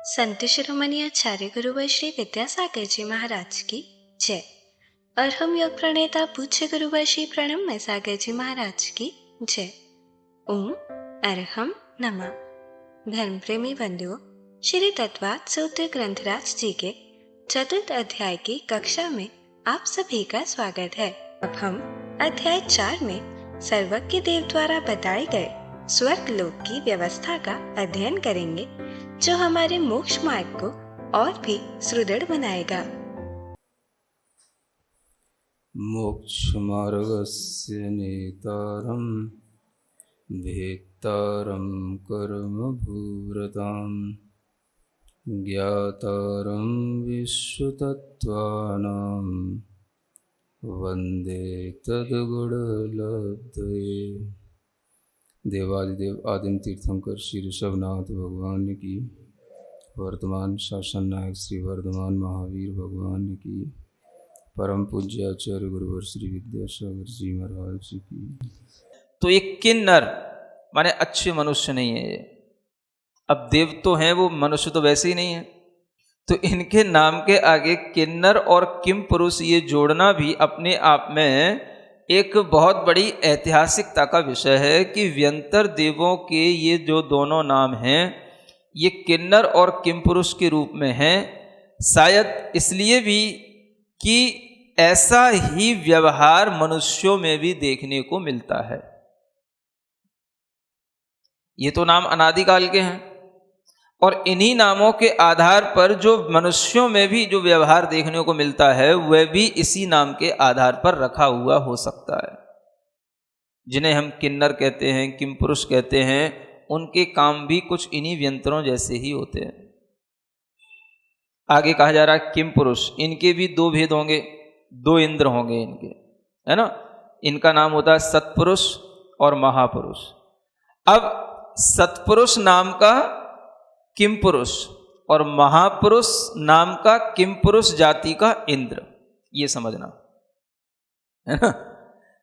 संत शिरोमणि आचार्य गुरुवर श्री विद्यासागर जी महाराज की जय। और हम योग प्रणेता पूज्य गुरुवर श्री प्रणम्य सागर जी महाराज की जय। ओम अरहम नमः। धर्म प्रेमी बंधुओं, श्री तत्वात् सूत्र ग्रंथराज जी के चतुर्थ अध्याय की कक्षा में आप सभी का स्वागत है। अब हम अध्याय 4 में सर्वज्ञ देव द्वारा बताए गए स्वर्ग लोक की व्यवस्था का अध्ययन करेंगे, जो हमारे मोक्ष मार्ग को और भी सुदृढ़ बनाएगा। मोक्ष मार्गस्य नेतारं भेत्तारं कर्मभूरतां ज्ञातारं विश्वतत्त्वानां वन्दे तद्गुणलब्धये। देवादिदेव आदिम तीर्थंकर श्री ऋषभनाथ भगवान की, वर्तमान शासन नायक श्री वर्धमान महावीर भगवान की, परम पूज्य आचार्य गुरुवर श्री विद्यासागर जी महाराज की। तो ये किन्नर माने अच्छे मनुष्य नहीं है ये। अब देव तो हैं, वो मनुष्य तो वैसे ही नहीं है। तो इनके नाम के आगे किन्नर और किम पुरुष ये जोड़ना भी अपने आप में एक बहुत बड़ी ऐतिहासिकता का विषय है कि व्यंतर देवों के ये जो दोनों नाम हैं ये किन्नर और किम पुरुष के रूप में हैं। शायद इसलिए भी कि ऐसा ही व्यवहार मनुष्यों में भी देखने को मिलता है। ये तो नाम अनादिकाल के हैं और इन्हीं नामों के आधार पर जो मनुष्यों में भी जो व्यवहार देखने को मिलता है वह भी इसी नाम के आधार पर रखा हुआ हो सकता है। जिन्हें हम किन्नर कहते हैं, किम पुरुष कहते हैं, उनके काम भी कुछ इन्हीं व्यंतरों जैसे ही होते हैं। आगे कहा जा रहा है किम पुरुष, इनके भी दो भेद होंगे, दो इंद्र होंगे इनके, है ना। इनका नाम होता है सत्पुरुष और महापुरुष। अब सत्पुरुष नाम का किम पुरुष और महापुरुष नाम का किम पुरुष जाति का इंद्र, ये समझना है ना।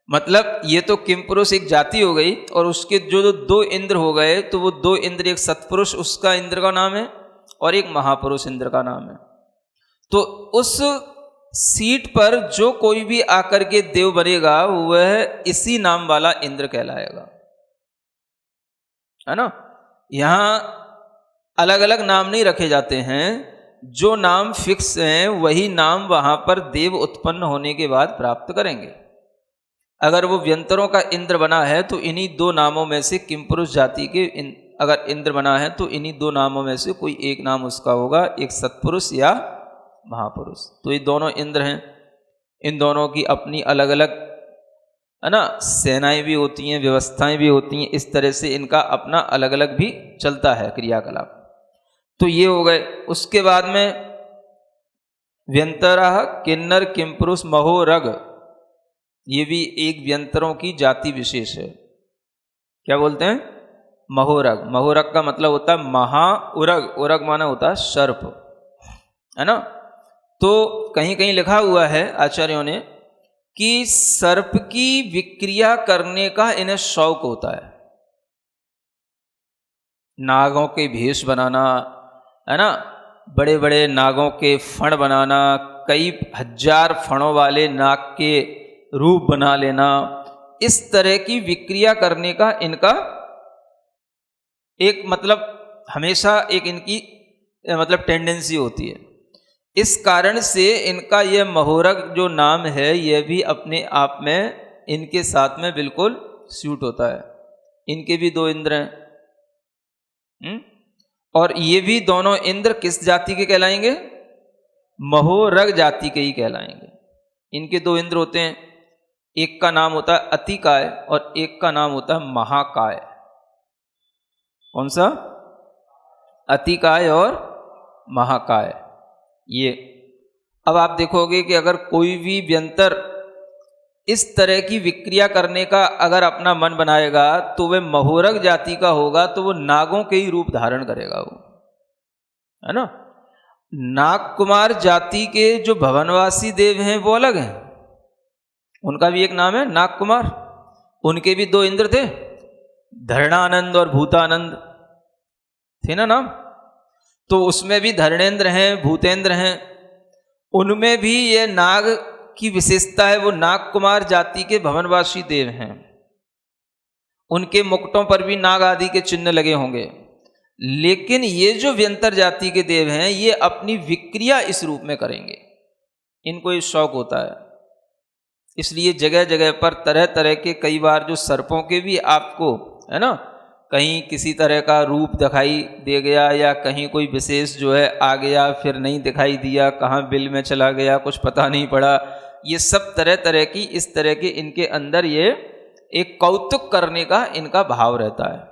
मतलब ये तो किम पुरुष एक जाति हो गई और उसके जो दो इंद्र हो गए, तो वो दो इंद्र, एक सत्पुरुष उसका इंद्र का नाम है और एक महापुरुष इंद्र का नाम है। तो उस सीट पर जो कोई भी आकर के देव बनेगा वह इसी नाम वाला इंद्र कहलाएगा, है ना। यहां अलग अलग नाम नहीं रखे जाते हैं, जो नाम फिक्स हैं वही नाम वहां पर देव उत्पन्न होने के बाद प्राप्त करेंगे। अगर वो व्यंतरों का इंद्र बना है तो इन्हीं दो नामों में से किम पुरुष जाति के अगर इंद्र बना है तो इन्हीं दो नामों में से कोई एक नाम उसका होगा, एक सत्पुरुष या महापुरुष। तो ये दोनों इंद्र हैं, इन दोनों की अपनी अलग अलग, है ना, सेनाएं भी होती हैं, व्यवस्थाएं भी होती हैं। इस तरह से इनका अपना अलग अलग भी चलता है क्रियाकलाप। तो ये हो गए। उसके बाद में व्यंतरा किन्नर किम पुरुष महोरग, ये भी एक व्यंतरों की जाति विशेष है। क्या बोलते हैं? महोरग। महोरग का मतलब होता है महाउरग, उरग माना होता है सर्प, है ना। तो कहीं कहीं लिखा हुआ है आचार्यों ने कि सर्प की विक्रिया करने का इन्हें शौक होता है। नागों के भेष बनाना, है ना, बड़े बड़े नागों के फण बनाना, कई हजार फणों वाले नाग के रूप बना लेना, इस तरह की विक्रिया करने का इनका एक मतलब हमेशा एक इनकी मतलब टेंडेंसी होती है। इस कारण से इनका यह महोरग जो नाम है यह भी अपने आप में इनके साथ में बिल्कुल सूट होता है। इनके भी दो इंद्र हैं, और ये भी दोनों इंद्र किस जाति के कहलाएंगे? महोरग जाति के ही कहलाएंगे। इनके दो इंद्र होते हैं, एक का नाम होता है अतिकाय और एक का नाम होता है महाकाय। कौन सा? अतिकाय और महाकाय। ये अब आप देखोगे कि अगर कोई भी व्यंतर इस तरह की विक्रिया करने का अगर अपना मन बनाएगा तो वह महोरग जाति का होगा, तो वो नागों के ही रूप धारण करेगा, वो, है ना। नाग कुमार जाति के जो भवनवासी देव हैं वो अलग हैं, उनका भी एक नाम है नाग कुमार। उनके भी दो इंद्र थे, धरणानंद और भूतानंद थे ना नाम। तो उसमें भी धर्णेंद्र हैं, भूतेंद्र हैं, उनमें भी ये नाग की विशेषता है, वो नाग कुमार जाति के भवनवासी देव हैं। उनके मुकुटों पर भी नाग आदि के चिन्ह लगे होंगे। लेकिन ये जो व्यंतर जाति के देव हैं, ये अपनी विक्रिया इस रूप में करेंगे, इनको ये शौक होता है। इसलिए जगह जगह पर तरह तरह के, कई बार जो सर्पों के भी आपको है ना, कहीं किसी तरह का रूप दिखाई दे गया, या कहीं कोई विशेष जो है आ गया, फिर नहीं दिखाई दिया, कहाँ बिल में चला गया, कुछ पता नहीं पड़ा। ये सब तरह तरह की, इस तरह के इनके अंदर ये एक कौतुक करने का इनका भाव रहता है?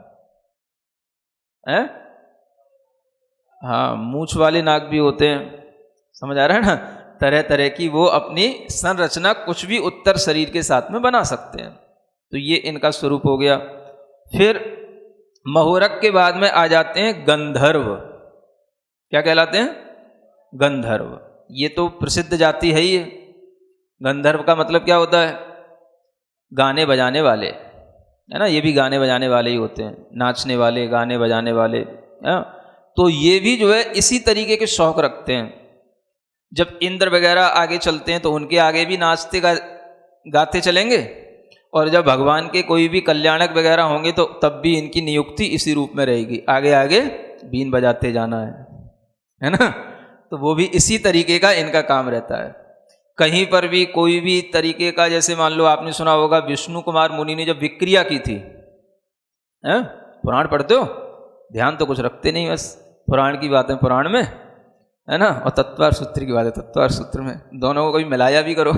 हाँ, मूछ वाले नाग भी होते हैं, समझ आ रहा है ना, तरह तरह की वो अपनी संरचना कुछ भी उत्तर शरीर के साथ में बना सकते हैं। तो ये इनका स्वरूप हो गया। फिर महोरक के बाद में आ जाते हैं गंधर्व। क्या कहलाते हैं? गंधर्व। ये तो प्रसिद्ध जाति है ही है। गंधर्व का मतलब क्या होता है? गाने बजाने वाले, है ना, ये भी गाने बजाने वाले ही होते हैं, नाचने वाले, गाने बजाने वाले, है ना। तो ये भी जो है इसी तरीके के शौक रखते हैं। जब इंद्र वगैरह आगे चलते हैं तो उनके आगे भी नाचते गाते चलेंगे, और जब भगवान के कोई भी कल्याणक वगैरह होंगे तो तब भी इनकी नियुक्ति इसी रूप में रहेगी, आगे आगे बीन बजाते जाना है ना। तो वो भी इसी तरीके का इनका काम रहता है। कहीं पर भी कोई भी तरीके का, जैसे मान लो आपने सुना होगा विष्णु कुमार मुनि ने जब विक्रिया की थी, हैं? पुराण पढ़ते हो, ध्यान तो कुछ रखते नहीं, बस पुराण की बातें पुराण में, है ना, और तत्वार सूत्र की बातें तत्वार सूत्र में, दोनों को कभी मिलाया भी करो।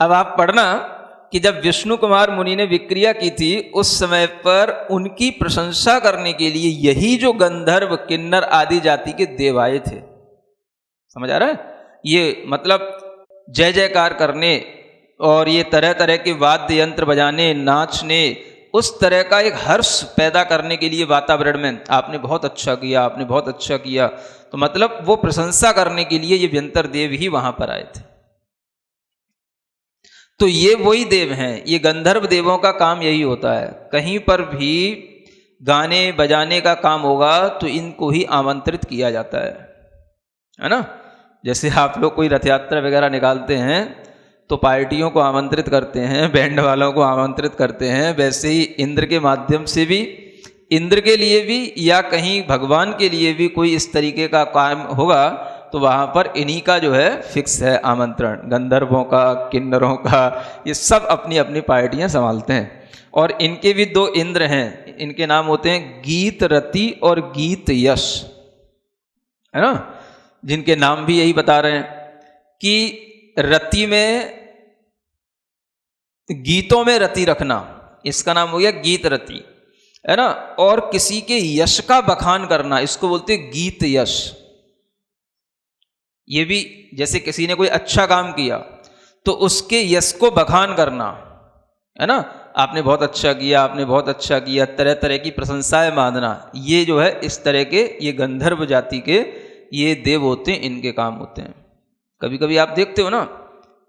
अब आप पढ़ना कि जब विष्णु कुमार मुनि ने विक्रिया की थी, उस समय पर उनकी प्रशंसा करने के लिए यही जो गंधर्व, किन्नर आदि जाति के देव आए थे। समझ आ रहा है? ये मतलब जय जयकार करने और ये तरह तरह के वाद्य यंत्र बजाने, नाचने, उस तरह का एक हर्ष पैदा करने के लिए वातावरण में, आपने बहुत अच्छा किया, आपने बहुत अच्छा किया, तो मतलब वो प्रशंसा करने के लिए ये व्यंतर देव ही वहां पर आए थे। तो ये वही देव हैं, ये गंधर्व देवों का काम यही होता है। कहीं पर भी गाने बजाने का काम होगा तो इनको ही आमंत्रित किया जाता है ना। जैसे आप लोग कोई रथ यात्रा वगैरह निकालते हैं तो पार्टियों को आमंत्रित करते हैं, बैंड वालों को आमंत्रित करते हैं, वैसे ही इंद्र के माध्यम से भी, इंद्र के लिए भी या कहीं भगवान के लिए भी कोई इस तरीके का काम होगा तो वहाँ पर इन्हीं का जो है फिक्स है आमंत्रण, गंधर्वों का, किन्नरों का, ये सब अपनी अपनी पार्टियाँ संभालते हैं। और इनके भी दो इंद्र हैं, इनके नाम होते हैं गीत रति और गीत यश, है ना, जिनके नाम भी यही बता रहे हैं कि रति में, गीतों में रति रखना, इसका नाम हो गया गीत रति, है ना। और किसी के यश का बखान करना, इसको बोलते हैं गीत यश। ये भी जैसे किसी ने कोई अच्छा काम किया तो उसके यश को बखान करना, है ना, आपने बहुत अच्छा किया, आपने बहुत अच्छा किया, तरह तरह की प्रशंसाएं मानना, ये जो है इस तरह के ये गंधर्व जाति के ये देव होते हैं, इनके काम होते हैं। कभी कभी आप देखते हो ना,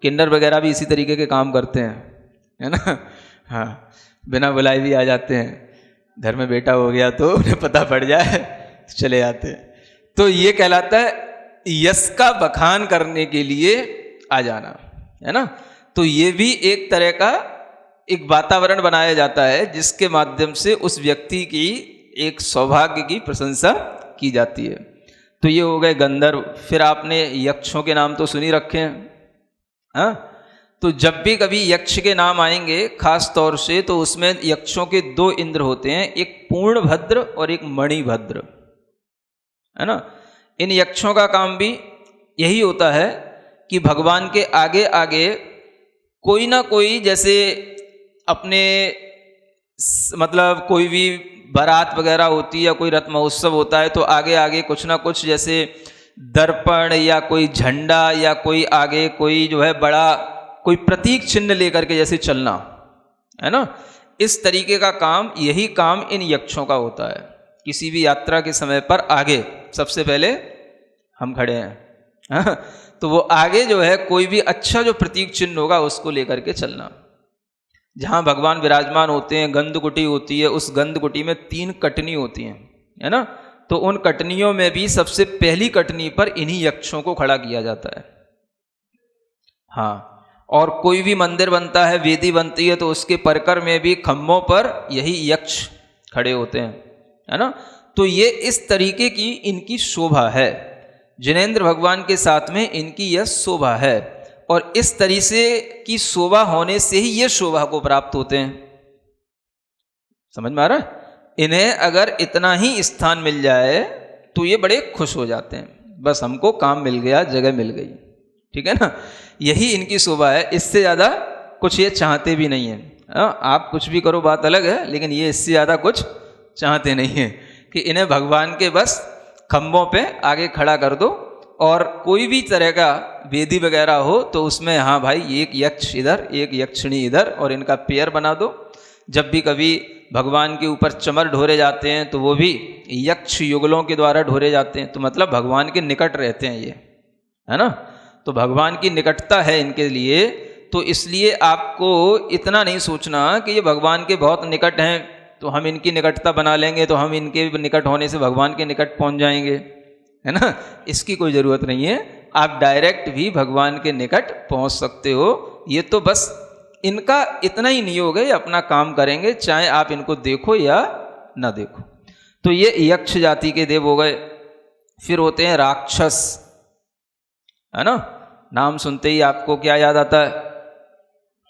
किन्नर वगैरह भी इसी तरीके के काम करते हैं, है ना। हाँ, बिना बुलाए भी आ जाते हैं, घर में बेटा हो गया तो उन्हें पता पड़ जाए चले आते हैं। तो ये कहलाता है यश का बखान करने के लिए आ जाना, है ना। तो ये भी एक तरह का एक वातावरण बनाया जाता है जिसके माध्यम से उस व्यक्ति की एक सौभाग्य की प्रशंसा की जाती है। तो ये हो गए गंधर्व। फिर आपने यक्षों के नाम तो सुनी रखे हैं, हाँ। तो जब भी कभी यक्ष के नाम आएंगे खास तौर से, तो उसमें यक्षों के दो इंद्र होते हैं, एक पूर्णभद्र और एक मणिभद्र, है ना। इन यक्षों का काम भी यही होता है कि भगवान के आगे आगे कोई ना कोई, जैसे अपने मतलब कोई भी बारात वगैरह होती है या कोई रथ महोत्सव होता है तो आगे आगे कुछ ना कुछ, जैसे दर्पण या कोई झंडा या कोई आगे कोई जो है बड़ा कोई प्रतीक चिन्ह लेकर के जैसे चलना, है ना। इस तरीके का काम, यही काम इन यक्षों का होता है। किसी भी यात्रा के समय पर आगे सबसे पहले हम खड़े हैं, हाँ? तो वो आगे जो है कोई भी अच्छा जो प्रतीक चिन्ह होगा उसको लेकर के चलना। जहाँ भगवान विराजमान होते हैं, गंधकुटी होती है, उस गंधकुटी में 3 कटनी होती हैं, है ना। तो उन कटनियों में भी सबसे पहली कटनी पर इन्हीं यक्षों को खड़ा किया जाता है। हाँ, और कोई भी मंदिर बनता है, वेदी बनती है, तो उसके परकर में भी खम्भों पर यही यक्ष खड़े होते हैं, है ना। तो ये इस तरीके की इनकी शोभा है, जिनेंद्र भगवान के साथ में इनकी यह शोभा है, और इस तरीके की शोभा होने से ही ये शोभा को प्राप्त होते हैं। समझ में आ रहा है? इन्हें अगर इतना ही स्थान मिल जाए तो ये बड़े खुश हो जाते हैं, बस हमको काम मिल गया, जगह मिल गई, ठीक है ना। यही इनकी शोभा है, इससे ज़्यादा कुछ ये चाहते भी नहीं हैं। आप कुछ भी करो बात अलग है, लेकिन ये इससे ज़्यादा कुछ चाहते नहीं हैं कि इन्हें भगवान के बस खम्भों पे आगे खड़ा कर दो, और कोई भी तरह का वेदी वगैरह हो तो उसमें हाँ भाई एक यक्ष इधर, एक यक्षिणी इधर, और इनका पेयर बना दो। जब भी कभी भगवान के ऊपर चमर ढोरे जाते हैं तो वो भी यक्ष युगलों के द्वारा ढोरे जाते हैं, तो मतलब भगवान के निकट रहते हैं ये, है ना। तो भगवान की निकटता है इनके लिए, तो इसलिए आपको इतना नहीं सोचना कि ये भगवान के बहुत निकट हैं तो हम इनकी निकटता बना लेंगे, तो हम इनके निकट होने से भगवान के निकट पहुंच जाएंगे, है ना। इसकी कोई ज़रूरत नहीं है, आप डायरेक्ट भी भगवान के निकट पहुंच सकते हो। ये तो बस इनका इतना ही नियोग है, अपना काम करेंगे, चाहे आप इनको देखो या ना देखो। तो ये यक्ष जाति के देव हो गए। फिर होते हैं राक्षस, है ना। नाम सुनते ही आपको क्या याद आता है?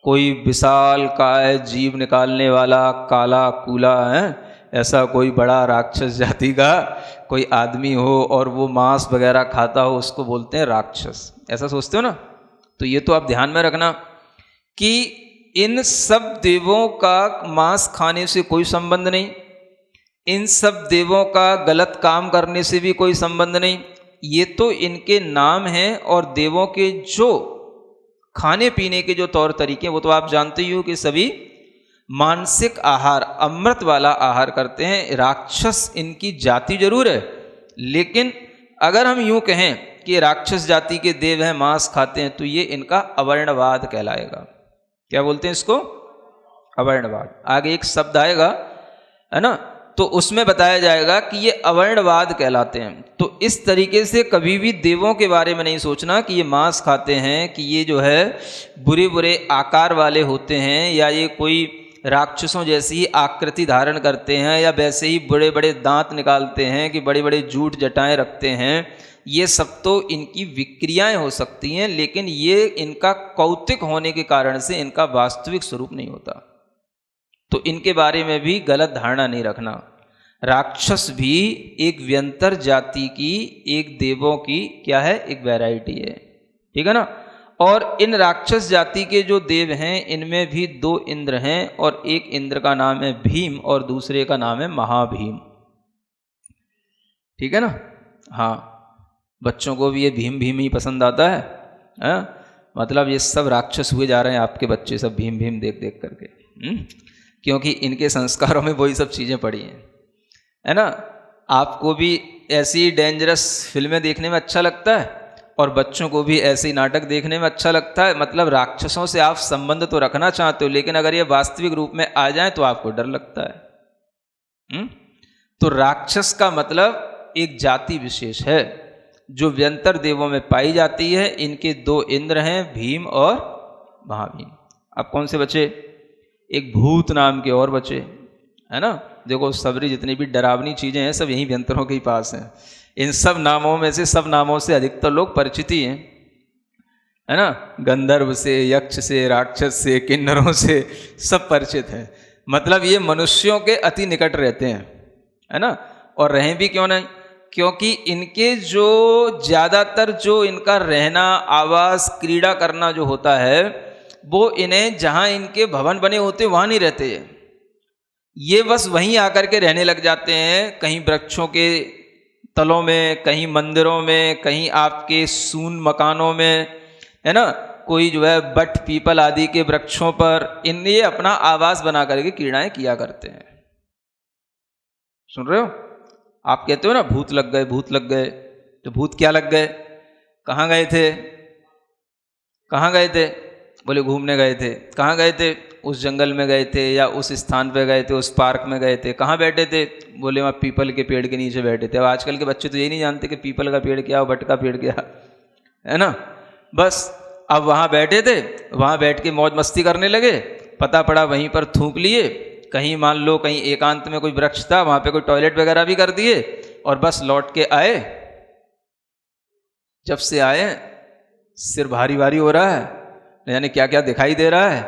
कोई विशाल काय जीव निकालने वाला काला कूला है, ऐसा कोई बड़ा राक्षस जाति का कोई आदमी हो और वो मांस वगैरह खाता हो, उसको बोलते हैं राक्षस। ऐसा सोचते हो ना। तो ये तो आप ध्यान में रखना कि इन सब देवों का मांस खाने से कोई संबंध नहीं, इन सब देवों का गलत काम करने से भी कोई संबंध नहीं। ये तो इनके नाम हैं, और देवों के जो खाने पीने के जो तौर तरीके वो तो आप जानते ही हो कि सभी मानसिक आहार, अमृत वाला आहार करते हैं। राक्षस इनकी जाति जरूर है, लेकिन अगर हम यूं कहें कि राक्षस जाति के देव हैं, मांस खाते हैं, तो ये इनका अवर्णवाद कहलाएगा। क्या बोलते हैं इसको? अवर्णवाद। आगे एक शब्द आएगा, है ना, तो उसमें बताया जाएगा कि ये अवर्णवाद कहलाते हैं। तो इस तरीके से कभी भी देवों के बारे में नहीं सोचना कि ये मांस खाते हैं, कि ये जो है बुरे बुरे आकार वाले होते हैं, या ये कोई राक्षसों जैसी ही आकृति धारण करते हैं, या वैसे ही बड़े बड़े दांत निकालते हैं, कि बड़े बड़े जूट जटाएं रखते हैं। ये सब तो इनकी विक्रियाएं हो सकती हैं, लेकिन ये इनका कौतिक होने के कारण से इनका वास्तविक स्वरूप नहीं होता। तो इनके बारे में भी गलत धारणा नहीं रखना। राक्षस भी एक व्यंतर जाति की, एक देवों की क्या है, एक वैरायटी है, ठीक है ना। और इन राक्षस जाति के जो देव हैं इनमें भी दो इंद्र हैं, और एक इंद्र का नाम है भीम और दूसरे का नाम है महाभीम, ठीक है ना। हाँ, बच्चों को भी ये भीम भीम ही पसंद आता है। मतलब ये सब राक्षस हुए जा रहे हैं आपके बच्चे, सब भीम भीम देख देख करके, क्योंकि इनके संस्कारों में वही सब चीज़ें पड़ी हैं, है ना। आपको भी ऐसी डेंजरस फिल्में देखने में अच्छा लगता है, और बच्चों को भी ऐसे नाटक देखने में अच्छा लगता है। मतलब राक्षसों से आप संबंध तो रखना चाहते हो, लेकिन अगर ये वास्तविक रूप में आ जाए तो आपको डर लगता है। तो राक्षस का मतलब एक जाति विशेष है जो व्यंतर देवों में पाई जाती है। इनके दो इंद्र हैं, भीम और महाभीम। अब कौन से बचे? एक भूत नाम के और बचे, है ना। देखो सबरी जितनी भी डरावनी चीज़ें हैं सब यहीं व्यंतरों के ही पास हैं। इन सब नामों में से, सब नामों से अधिकतर लोग परिचित ही हैं, है ना। गंधर्व से, यक्ष से, राक्षस से, किन्नरों से सब परिचित हैं। मतलब ये मनुष्यों के अति निकट रहते हैं, है ना। और रहें भी क्यों नहीं, क्योंकि इनके जो ज़्यादातर जो इनका रहना, आवास, क्रीड़ा करना जो होता है, वो इन्हें जहाँ इनके भवन बने होते वहाँ नहीं रहते। ये बस वहीं आकर के रहने लग जाते हैं, कहीं वृक्षों के तलों में, कहीं मंदिरों में, कहीं आपके सून मकानों में, है ना। कोई जो है बट पीपल आदि के वृक्षों पर इन ये अपना आवास बना करके क्रीड़ाएं किया करते हैं। सुन रहे हो? आप कहते हो ना भूत लग गए, भूत लग गए, तो भूत क्या लग गए? कहाँ गए थे? कहाँ गए थे? बोले घूमने गए थे। कहाँ गए थे? उस जंगल में गए थे या उस स्थान पे गए थे, उस पार्क में गए थे, कहाँ बैठे थे? बोले वहाँ पीपल के पेड़ के नीचे बैठे थे। अब आजकल के बच्चे तो यही नहीं जानते कि पीपल का पेड़ क्या और बट का पेड़ क्या है ना। बस अब वहाँ बैठे थे, वहाँ बैठ के मौज मस्ती करने लगे। पता पड़ा वहीं पर थूक लिए, कहीं मान लो कहीं एकांत में कोई वृक्ष था, वहाँ पे कोई टॉयलेट वगैरह भी कर दिए और बस लौट के आए। जब से आए सिर भारी भारी हो रहा है, न जाने क्या क्या दिखाई दे रहा है,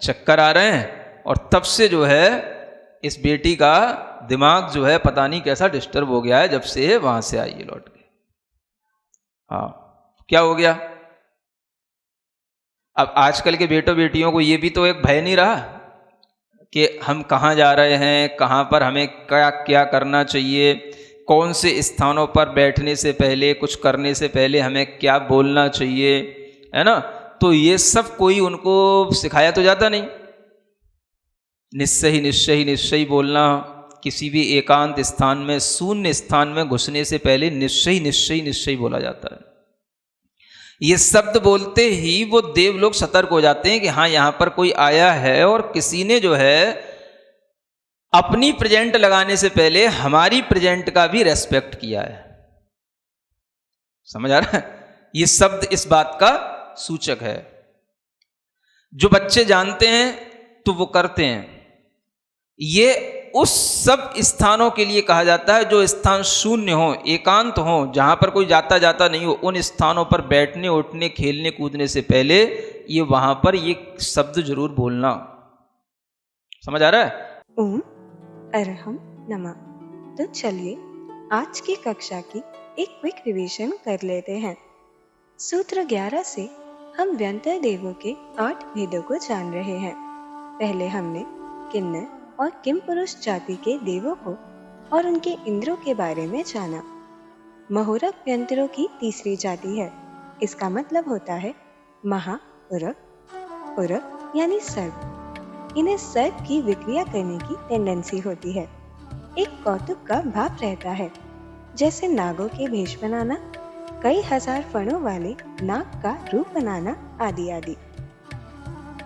चक्कर आ रहे हैं। और तब से जो है इस बेटी का दिमाग जो है पता नहीं कैसा डिस्टर्ब हो गया है जब से वहाँ से आई है लौट के। हाँ, क्या हो गया? अब आजकल के बेटों बेटियों को ये भी तो एक भय नहीं रहा कि हम कहाँ जा रहे हैं, कहाँ पर हमें क्या क्या करना चाहिए, कौन से स्थानों पर बैठने से पहले, कुछ करने से पहले हमें क्या बोलना चाहिए, है ना। तो ये सब कोई उनको सिखाया तो जाता नहीं। निश्चय ही निश्चय ही निश्चय बोलना, किसी भी एकांत स्थान में, शून्य स्थान में घुसने से पहले निश्चय ही निश्चय निश्चय बोला जाता है। ये शब्द बोलते ही वो देव लोग सतर्क हो जाते हैं कि हाँ यहाँ पर कोई आया है और किसी ने जो है अपनी प्रेजेंट लगाने से पहले हमारी प्रेजेंट का भी रेस्पेक्ट किया है। समझ आ रहा है? ये शब्द इस बात का सूचक है। जो बच्चे जानते हैं तो वो करते हैं। ये उस सब स्थानों के लिए कहा जाता है जो स्थान शून्य हो, एकांत हो, जहां पर कोई जाता जाता नहीं हो। उन स्थानों पर बैठने उठने खेलने कूदने से पहले ये वहां पर ये शब्द जरूर बोलना। समझ आ रहा है? ओम अरहम नमः। तो चलिए आज की कक्षा की एक क्विक रिवीजन कर लेते हैं। सूत्र 11 से हम व्यंतर देवों के 8 भेदों को जान रहे हैं। पहले हमने किन्नर और किम पुरुष जाति के देवों को और उनके इंद्रों के बारे में जाना। महोरक व्यंतरों की तीसरी जाति है। इसका मतलब होता है महाउरक। उरक यानी सर्प। इन्हें सर्प की विक्रिया करने की टेंडेंसी होती है। एक कौतुक का भाव रहता है, जैसे नागों के भेष बनाना, कई हजार फणों वाले नाग का रूप बनाना आदि आदि।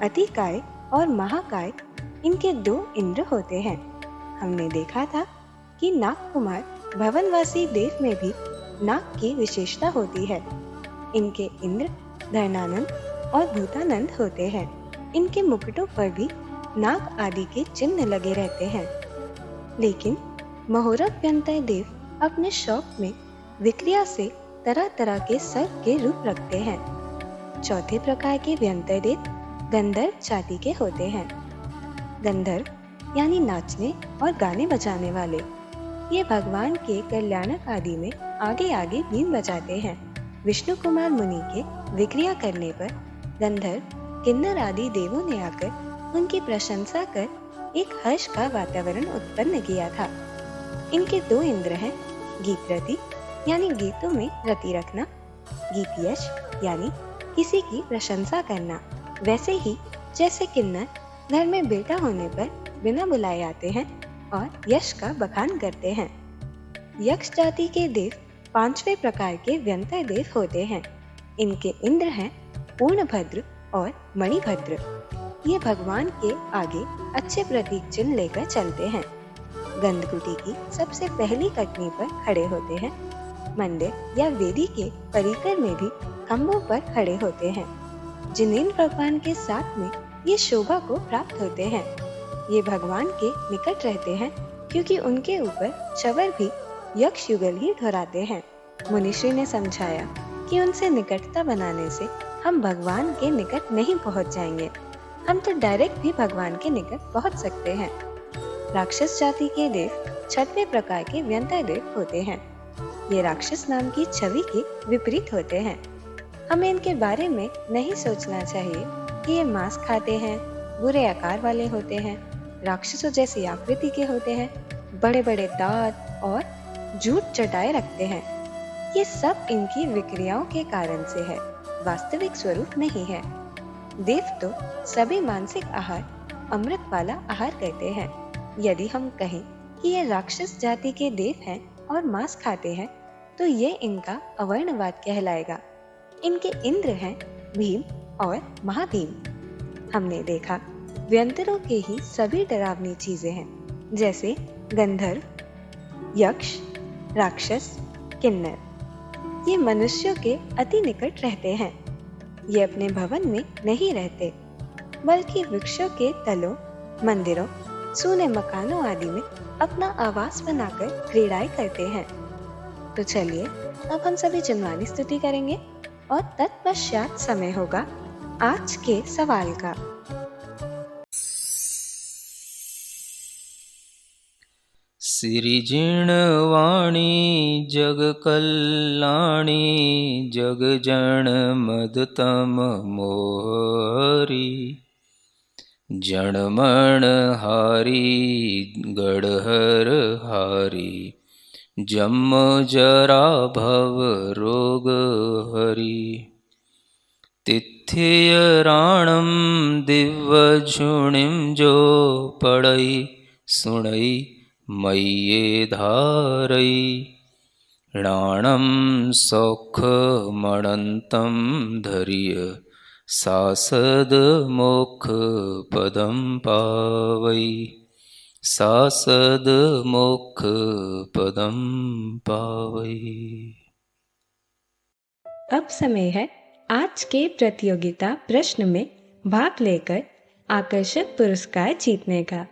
अतिकाय और महाकाय इनके 2 इंद्र होते हैं। हमने देखा था कि नाग कुमार भवनवासी देव में भी नाग की विशेषता होती है। इनके इंद्र धरणानंद और भूतानंद होते हैं। इनके मुकुटों पर भी नाग आदि के चिन्ह लगे रहते हैं। लेकिन महोरक व्यंतर देव अपने शौक में विक्रिया से तरह तरह के सर्प के रूप रखते हैं। चौथे प्रकार के व्यंतर देव गंधर्व जाति के होते हैं। गंधर्व यानी नाचने और गाने बजाने वाले। ये भगवान के कल्याणक आदि में आगे आगे बीन बजाते हैं। विष्णु कुमार मुनि के विक्रिया करने पर गंधर्व किन्नर आदि देवों ने आकर उनकी प्रशंसा कर एक हर्ष का वातावरण उत्पन्न किया था। इनके 2 इंद्र हैं, गीतरति यानी गीतों में रति रखना, गीतयश यानी किसी की प्रशंसा करना। वैसे ही जैसे किन्नर घर में बेटा होने पर बिना बुलाए आते हैं और यश का बखान करते हैं। यक्ष जाति के देव 5वें प्रकार के व्यंतर देव होते हैं। इनके इंद्र हैं पूर्णभद्र और मणिभद्र। ये भगवान के आगे अच्छे प्रतीक चिन्ह लेकर चलते हैं। गंधकुटी की सबसे पहली कटनी पर खड़े होते हैं। मंदिर या वेदी के परिकर में भी खंभों पर खड़े होते हैं। जिनेंद्र भगवान के साथ में ये शोभा को प्राप्त होते हैं। ये भगवान के निकट रहते हैं क्योंकि उनके ऊपर चवर भी यक्ष युगल ही दोहराते हैं। मुनिश्री ने समझाया कि उनसे निकटता बनाने से हम भगवान के निकट नहीं पहुंच जाएंगे, हम तो डायरेक्ट भी भगवान के निकट पहुंच सकते हैं। राक्षस जाति के देव 6वें प्रकार के व्यंतर देव होते हैं। ये राक्षस नाम की छवि के विपरीत होते हैं। हमें इनके बारे में नहीं सोचना चाहिए कि ये मांस खाते हैं, बुरे आकार वाले होते हैं, राक्षसों जैसी आकृति के होते हैं, बड़े बड़े दांत और जूट चटाए रखते हैं। ये सब इनकी विक्रियाओं के कारण से है, वास्तविक स्वरूप नहीं है। देव तो सभी मानसिक आहार अमृत वाला आहार करते हैं। यदि हम कहें कि ये राक्षस जाति के देव हैं और मांस खाते हैं तो ये इनका अवर्णवाद कहलाएगा। इनके इंद्र हैं भीम और महाभीम। हमने देखा व्यंतरों के ही सभी डरावनी चीजें हैं, जैसे गंधर्व, यक्ष, राक्षस, किन्नर। ये मनुष्यों के अति निकट रहते हैं। ये अपने भवन में नहीं रहते, बल्कि वृक्षों के तलों, मंदिरों, सूने मकानों आदि में अपना आवास बनाकर क्रीड़ाएं करते हैं। तो चलिए अब हम सभी जिनवानी स्तुति करेंगे और तत्पश्चात समय होगा आज के सवाल का। सिरिजिणवाणी जग कल्याणी जग जन मदतम मोहरी जनमण हारी गढ़हर हारी जम जरा भव रोग हरि तिथ्य राणम दिव्य झुणिम जो पढ़ई सुणई मय्ये धारई राणम सौख मणंतम धर्य सासद मोक्ष पदम पावई सासद मोक्ष पदम पावई। अब समय है आज के प्रतियोगिता प्रश्न में भाग लेकर आकर्षक पुरस्कार जीतने का।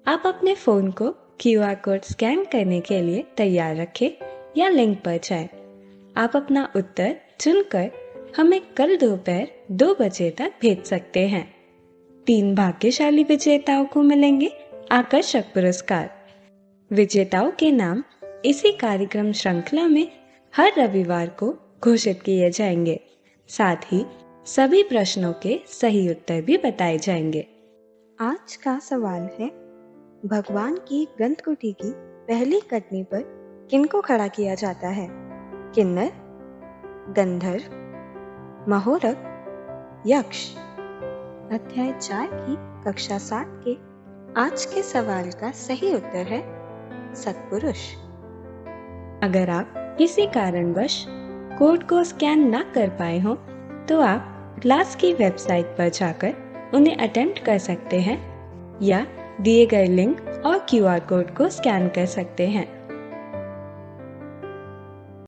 आप अपने फोन को QR कोड स्कैन करने के लिए तैयार रखें या लिंक पर जाएं। आप अपना उत्तर चुनकर हमें कल दोपहर 2 बजे तक भेज सकते हैं। 3 भाग्यशाली विजेताओं को मिलेंगे आकर्षक पुरस्कार। विजेताओं के नाम इसी कार्यक्रम श्रृंखला में हर रविवार को घोषित किए जाएंगे। साथ ही सभी प्रश्नों के सही उत्तर भी बताए जाएंगे। आज का सवाल है, भगवान की ग्रंथकुटी की पहली कटनी पर किनको खड़ा किया जाता है? किन्नर, गंधर्व, महोरक, यक्ष। अध्याय 4 की कक्षा 7 के आज के सवाल का सही उत्तर है सत्पुरुष। अगर आप किसी कारणवश कोड को स्कैन ना कर पाए हो तो आप क्लास की वेबसाइट पर जाकर उन्हें अटेम्प्ट कर सकते हैं या दिए गए लिंक और QR कोड को स्कैन कर सकते हैं।